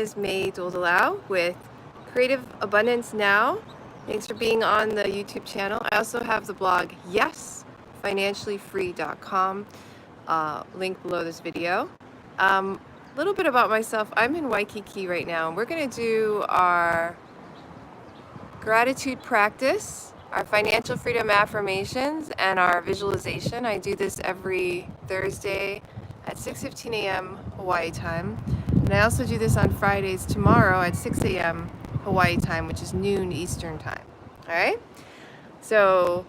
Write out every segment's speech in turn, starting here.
is May Doldalau with Creative Abundance Now. Thanks for being on the YouTube channel. I also have the blog yesfinanciallyfree.com, link below this video. A little bit about myself. I'm in Waikiki right now, and we're going to do our gratitude practice, our financial freedom affirmations, and our visualization. I do this every Thursday at 6:15 a.m. Hawaii time. And I also do this on Fridays tomorrow at 6 a.m. Hawaii time, which is noon Eastern time. All right? So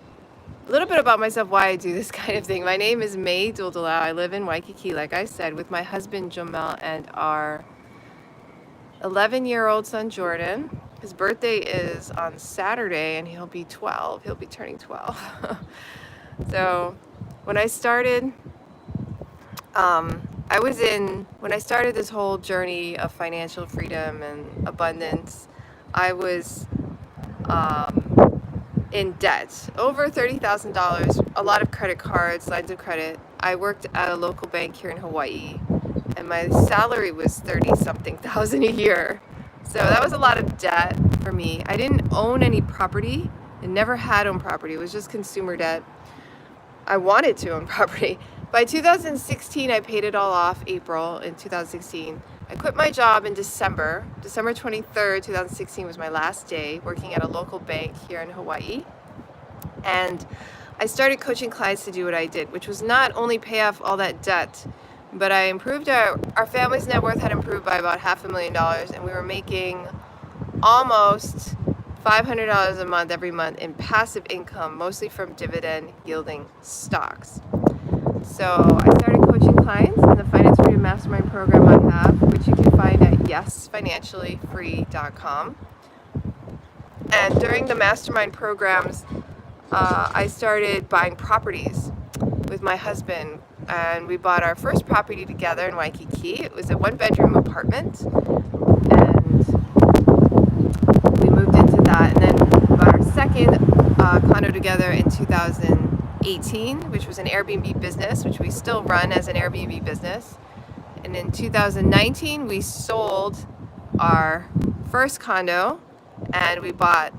a little bit about myself, why I do this kind of thing. My name is May Doldalau. I live in Waikiki, like I said, with my husband Jomel and our 11-year-old son Jordan. His birthday is on Saturday, and he'll be 12. He'll be turning 12. So when I started, when I started this whole journey of financial freedom and abundance, I was in debt, over $30,000, a lot of credit cards, lines of credit. I worked at a local bank here in Hawaii, and my salary was 30-something thousand a year. So that was a lot of debt for me. I didn't own any property. I never had owned property. It was just consumer debt. I wanted to own property. By 2016, I paid it all off, April in 2016. I quit my job in December. December 23rd, 2016 was my last day working at a local bank here in Hawaii. And I started coaching clients to do what I did, which was not only pay off all that debt, but I improved our family's net worth had improved by about $500,000, and we were making almost $500 a month every month in passive income, mostly from dividend yielding stocks. So I started coaching clients in the Finance Freedom Mastermind program I have, which you can find at yesfinanciallyfree.com. And during the mastermind programs, I started buying properties with my husband, and we bought our first property together in Waikiki. It was a one-bedroom apartment, and we moved into that, and then we bought our second condo together in 2018, which was an Airbnb business, which we still run as an Airbnb business. And in 2019, we sold our first condo, and we bought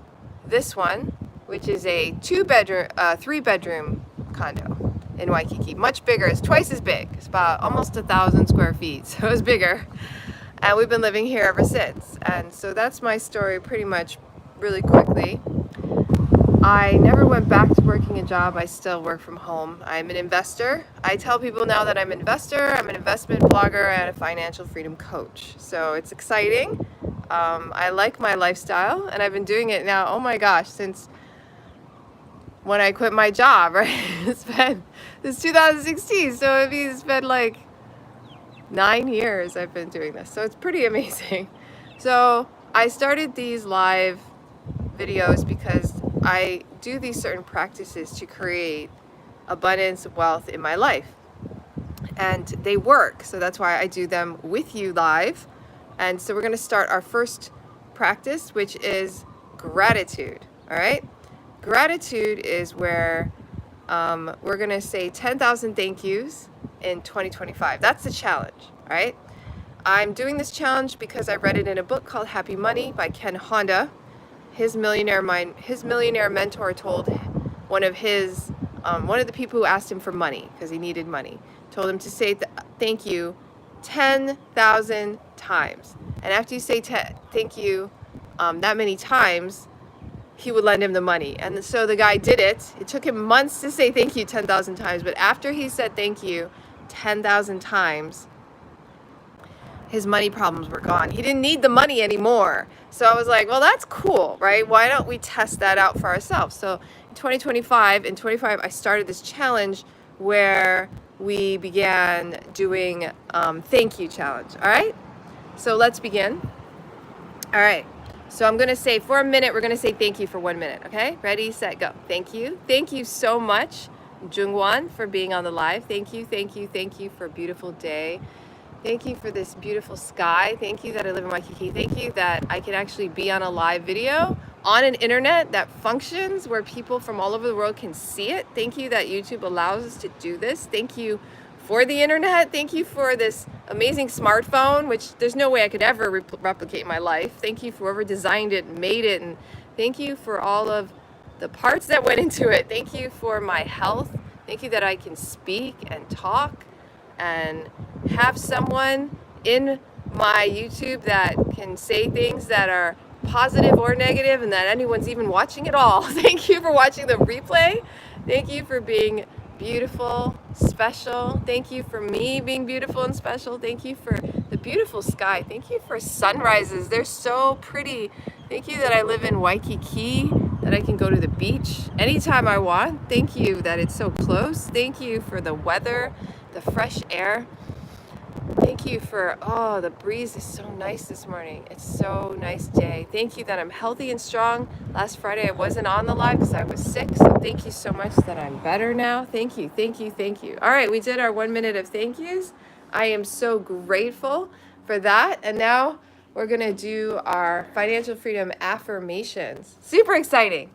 this one, which is a three-bedroom condo in Waikiki. Much bigger. It's twice as big. It's about almost 1,000 square feet, so it's bigger. And we've been living here ever since. And so that's my story pretty much really quickly. I never went back to working a job. I still work from home. I'm an investor. I tell people now that I'm an investor, I'm an investment blogger, and a financial freedom coach. So it's exciting. I like my lifestyle, and I've been doing it now, oh my gosh, since when I quit my job, right? It's been since 2016, so it's been like 9 years I've been doing this. So it's pretty amazing. So I started these live videos because I do these certain practices to create abundance, wealth in my life. And they work, so that's why I do them with you live. And so we're gonna start our first practice, which is gratitude, all right? Gratitude is where we're going to say 10,000 thank yous in 2025. That's the challenge, right? I'm doing this challenge because I read it in a book called Happy Money by Ken Honda. His millionaire mentor told one of the people who asked him for money, because he needed money, told him to say thank you 10,000 times. And after you say thank you that many times, he would lend him the money. And so the guy did it. It took him months to say thank you 10,000 times, but after he said thank you 10,000 times, his money problems were gone. He didn't need the money anymore. So I was like, well, that's cool, right? Why don't we test that out for ourselves? So in 2025, I started this challenge where we began doing thank you challenge, all right? So let's begin. All right. So I'm going to say for a minute, we're going to say thank you for 1 minute, okay? Ready, set, go. Thank you. Thank you so much, Jungwon, for being on the live. Thank you, thank you, thank you for a beautiful day. Thank you for this beautiful sky. Thank you that I live in Waikiki. Thank you that I can actually be on a live video on an internet that functions where people from all over the world can see it. Thank you that YouTube allows us to do this. Thank you for the internet. Thank you for this amazing smartphone, which there's no way I could ever replicate in my life. Thank you for whoever designed it and made it, and thank you for all of the parts that went into it. Thank you for my health. Thank you that I can speak and talk and have someone in my YouTube that can say things that are positive or negative, and that anyone's even watching at all. Thank you for watching the replay. Thank you for being beautiful, special. Thank you for me being beautiful and special. Thank you for the beautiful sky. Thank you for sunrises. They're so pretty. Thank you that I live in Waikiki, that I can go to the beach anytime I want. Thank you that it's so close. Thank you for the weather, the fresh air. Thank you for, oh, the breeze is so nice this morning. It's so nice day. Thank you that I'm healthy and strong. Last Friday I wasn't on the live because I was sick, so thank you so much that I'm better now. Thank you, thank you, thank you. All right, we did our 1 minute of thank yous. I am so grateful for that. And now we're gonna do our financial freedom affirmations. Super exciting.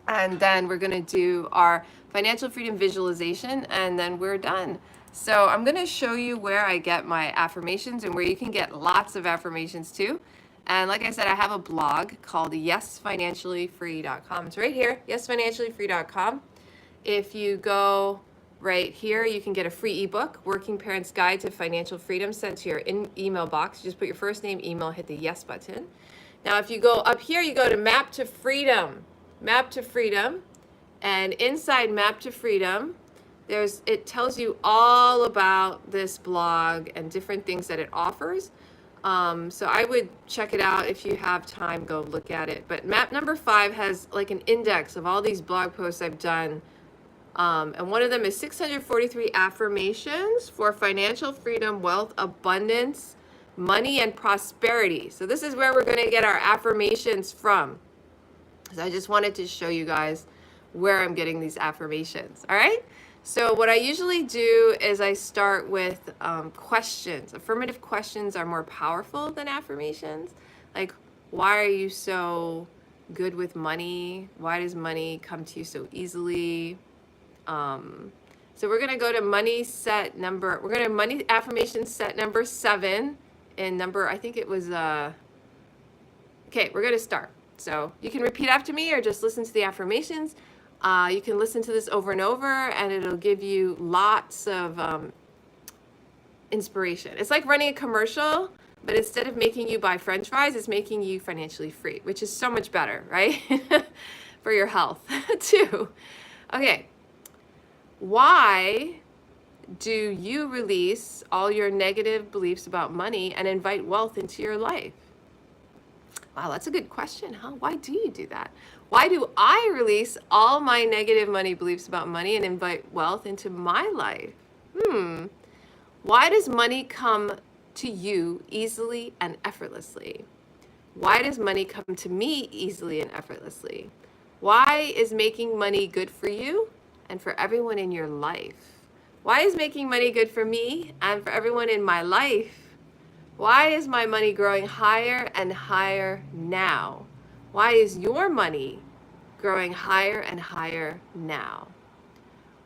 And then we're gonna do our financial freedom visualization, and then we're done. So I'm going to show you where I get my affirmations and where you can get lots of affirmations too. And like I said, I have a blog called yesfinanciallyfree.com. It's right here, yesfinanciallyfree.com. If you go right here, you can get a free ebook, Working Parents Guide to Financial Freedom, sent to your email box. You just put your first name, email, hit the yes button. Now, if you go up here, you go to Map to Freedom. Map to Freedom. And inside Map to Freedom, it tells you all about this blog and different things that it offers. So I would check it out if you have time, go look at it. But map number 5 has like an index of all these blog posts I've done. And one of them is 643 affirmations for financial freedom, wealth, abundance, money, and prosperity. So this is where we're going to get our affirmations from. So I just wanted to show you guys where I'm getting these affirmations. All right. So what I usually do is I start with questions. Affirmative questions are more powerful than affirmations. Like, why are you so good with money? Why does money come to you so easily? So we're going to go to money affirmation set number 7 and number, I think it was, okay, we're going to start. So you can repeat after me or just listen to the affirmations. You can listen to this over and over, and it'll give you lots of inspiration. It's like running a commercial, but instead of making you buy French fries, it's making you financially free, which is so much better, right? For your health, too. Okay. Why do you release all your negative beliefs about money and invite wealth into your life? Wow, that's a good question, huh? Why do you do that? Why do I release all my negative money beliefs about money and invite wealth into my life? Why does money come to you easily and effortlessly? Why does money come to me easily and effortlessly? Why is making money good for you and for everyone in your life? Why is making money good for me and for everyone in my life? Why is my money growing higher and higher now? Why is your money growing higher and higher now?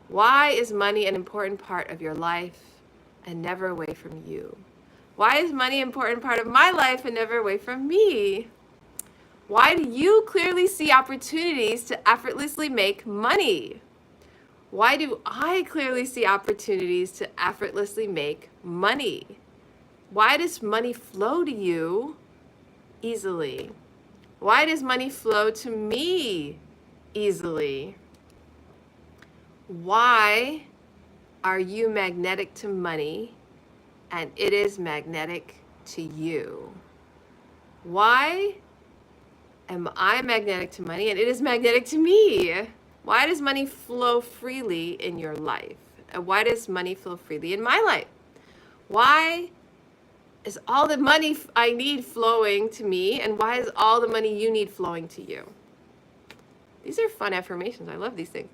Why is money an important part of your life and never away from you? Why is money an important part of my life and never away from me? Why do you clearly see opportunities to effortlessly make money? Why do I clearly see opportunities to effortlessly make money? Why does money flow to you easily? Why does money flow to me easily? Why are you magnetic to money and it is magnetic to you? Why am I magnetic to money and it is magnetic to me? Why does money flow freely in your life? And why does money flow freely in my life? Why is all the money I need flowing to me, and why is all the money you need flowing to you? These are fun affirmations. I love these things.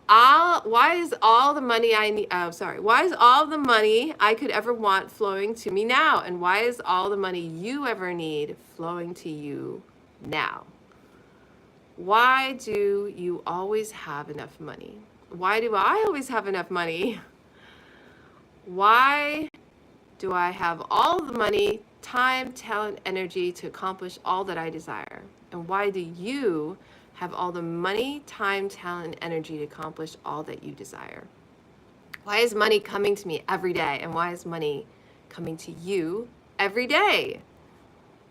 Why is all the money I need? Why is all the money I could ever want flowing to me now? And why is all the money you ever need flowing to you now? Why do you always have enough money? Why do I always have enough money? Why do I have all the money, time, talent, energy to accomplish all that I desire? And why do you have all the money, time, talent, and energy to accomplish all that you desire? Why is money coming to me every day? And why is money coming to you every day?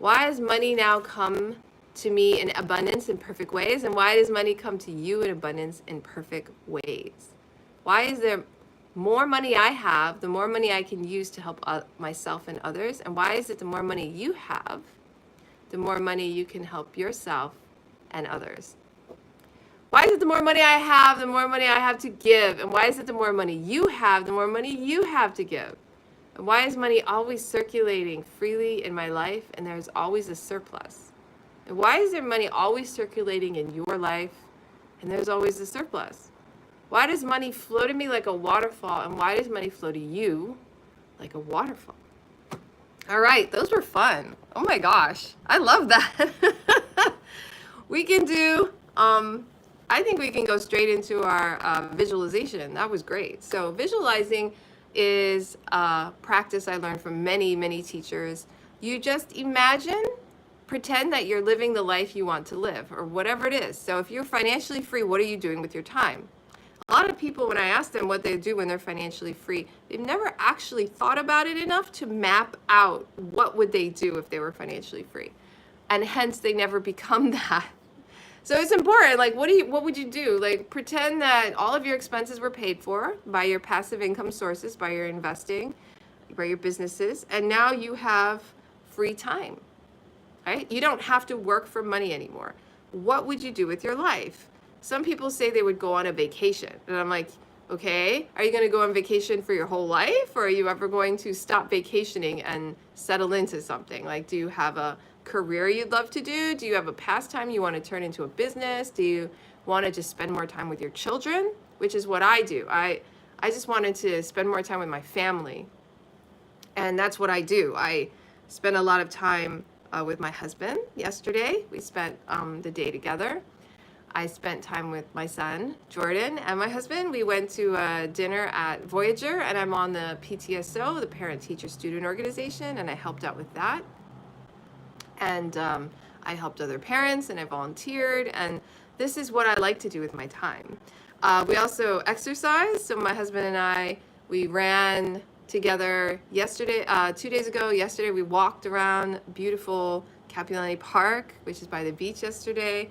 Why does money now come to me in abundance in perfect ways? And why does money come to you in abundance in perfect ways? Why is there more money I have, the more money I can use to help myself and others? And why is it the more money you have, the more money you can help yourself and others? Why is it the more money I have, the more money I have to give? And why is it the more money you have, the more money you have to give? And why is money always circulating freely in my life and there's always a surplus? And why is there money always circulating in your life and there's always a surplus? Why does money flow to me like a waterfall, and why does money flow to you like a waterfall? All right, those were fun. Oh my gosh, I love that. We can do, I think we can go straight into our visualization. That was great. So visualizing is a practice I learned from many, many teachers. You just imagine, pretend that you're living the life you want to live, or whatever it is. So if you're financially free, what are you doing with your time? A lot of people, when I ask them what they do when they're financially free, they've never actually thought about it enough to map out what would they do if they were financially free. And hence they never become that. So it's important, like what would you do? Like pretend that all of your expenses were paid for by your passive income sources, by your investing, by your businesses, and now you have free time, right? You don't have to work for money anymore. What would you do with your life? Some people say they would go on a vacation. And I'm like, okay, are you going to go on vacation for your whole life? Or are you ever going to stop vacationing and settle into something? Like, do you have a career you'd love to do? Do you have a pastime you want to turn into a business? Do you want to just spend more time with your children? Which is what I do. I just wanted to spend more time with my family. And that's what I do. I spend a lot of time with my husband yesterday. We spent the day together. I spent time with my son, Jordan, and my husband. We went to a dinner at Voyager, and I'm on the PTSO, the Parent Teacher Student Organization, and I helped out with that. And I helped other parents, and I volunteered, and this is what I like to do with my time. We also exercise, so my husband and I, we ran together yesterday, 2 days ago. Yesterday we walked around beautiful Capilani Park, which is by the beach yesterday.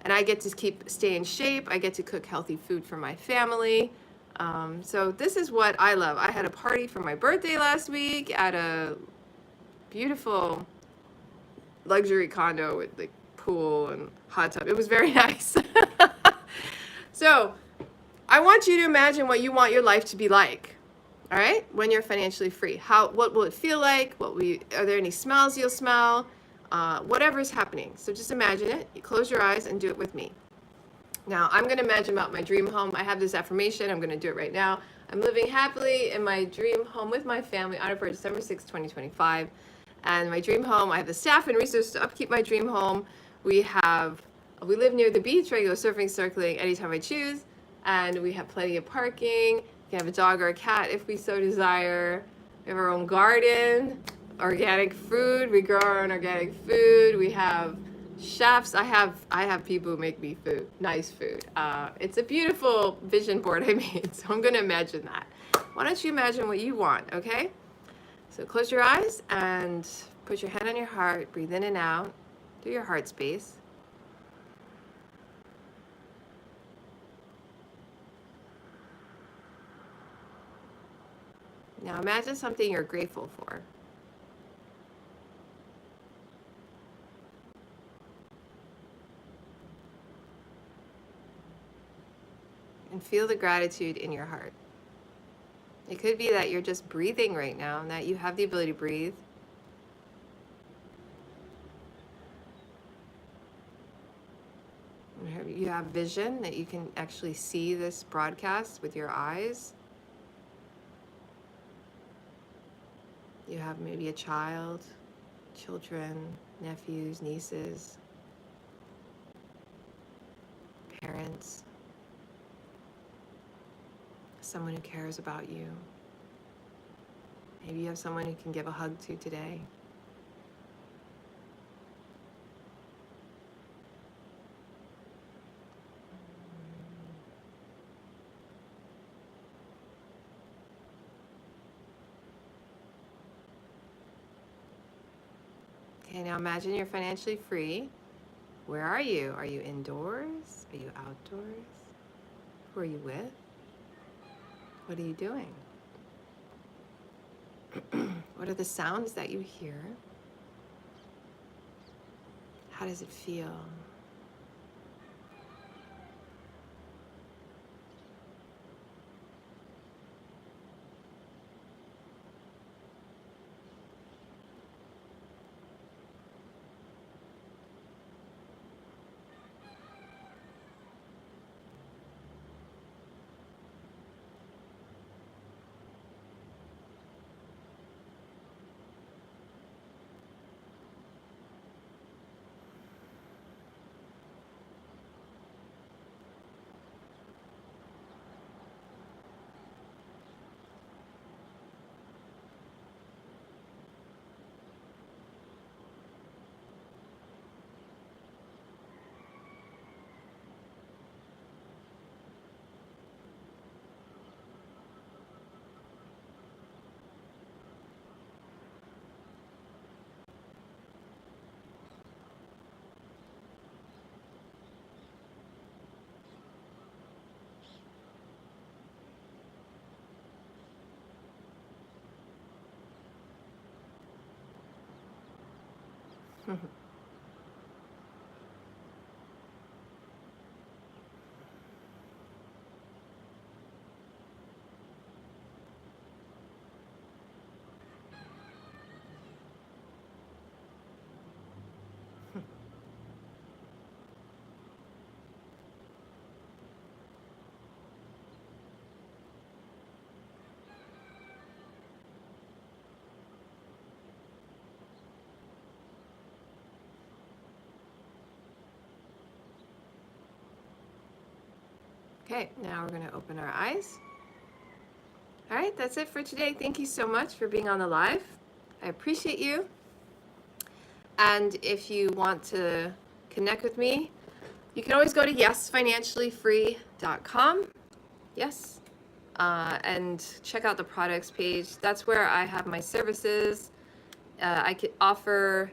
And I get to keep stay in shape. I get to cook healthy food for my family. So this is what I love. I had a party for my birthday last week at a beautiful luxury condo with like pool and hot tub. It was very nice. So I want you to imagine what you want your life to be like. All right, when you're financially free, what will it feel like? Are there any smells you'll smell? Whatever is happening. So just imagine it. You close your eyes and do it with me. Now, I'm going to imagine about my dream home. I have this affirmation. I'm going to do it right now. I'm living happily in my dream home with my family on or before December 6, 2025. And my dream home, I have the staff and resources to upkeep my dream home. We live near the beach where I go surfing, circling anytime I choose. And we have plenty of parking. We can have a dog or a cat if we so desire. We have our own garden. Organic food. We grow our own organic food. We have chefs. I have people who make me food, nice food. It's a beautiful vision board I made, so I'm going to imagine that. Why don't you imagine what you want, okay? So close your eyes and put your hand on your heart. Breathe in and out through your heart space. Now imagine something you're grateful for. And feel the gratitude in your heart. It could be that you're just breathing right now and that you have the ability to breathe. You have vision, that you can actually see this broadcast with your eyes. You have maybe a child, children, nephews, nieces, parents, someone who cares about you. Maybe you have someone you can give a hug to today. Okay, now imagine you're financially free. Where are you? Are you indoors? Are you outdoors? Who are you with? What are you doing? What are the sounds that you hear? How does it feel? Okay, now we're going to open our eyes. All right, that's it for today. Thank you so much for being on the live. I appreciate you. And if you want to connect with me, you can always go to yesfinanciallyfree.com. Yes. And check out the products page. That's where I have my services. I could offer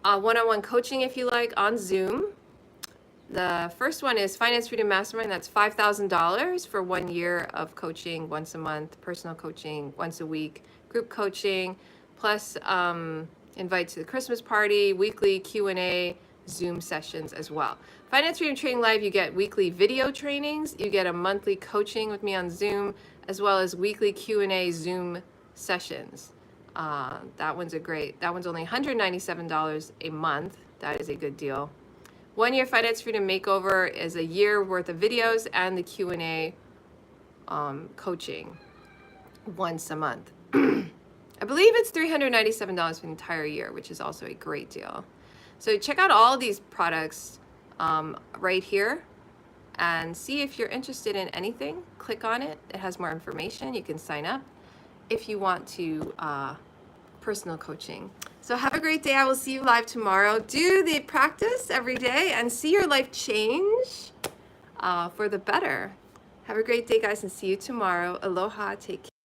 one-on-one coaching if you like on Zoom. The first one is Finance Freedom Mastermind. That's $5,000 for 1 year of coaching once a month, personal coaching once a week, group coaching, plus invite to the Christmas party, weekly Q&A, Zoom sessions as well. Finance Freedom Training Live, you get weekly video trainings, you get a monthly coaching with me on Zoom, as well as weekly Q&A Zoom sessions. That one's only $197 a month. That is a good deal. 1 year Finance Freedom Makeover is a year worth of videos and the Q&A coaching once a month. I believe it's $397 for the entire year, which is also a great deal. So check out all these products right here and see if you're interested in anything. Click on it. It has more information. You can sign up if you want to personal coaching. So have a great day. I will see you live tomorrow. Do the practice every day and see your life change for the better. Have a great day, guys, and see you tomorrow. Aloha. Take care.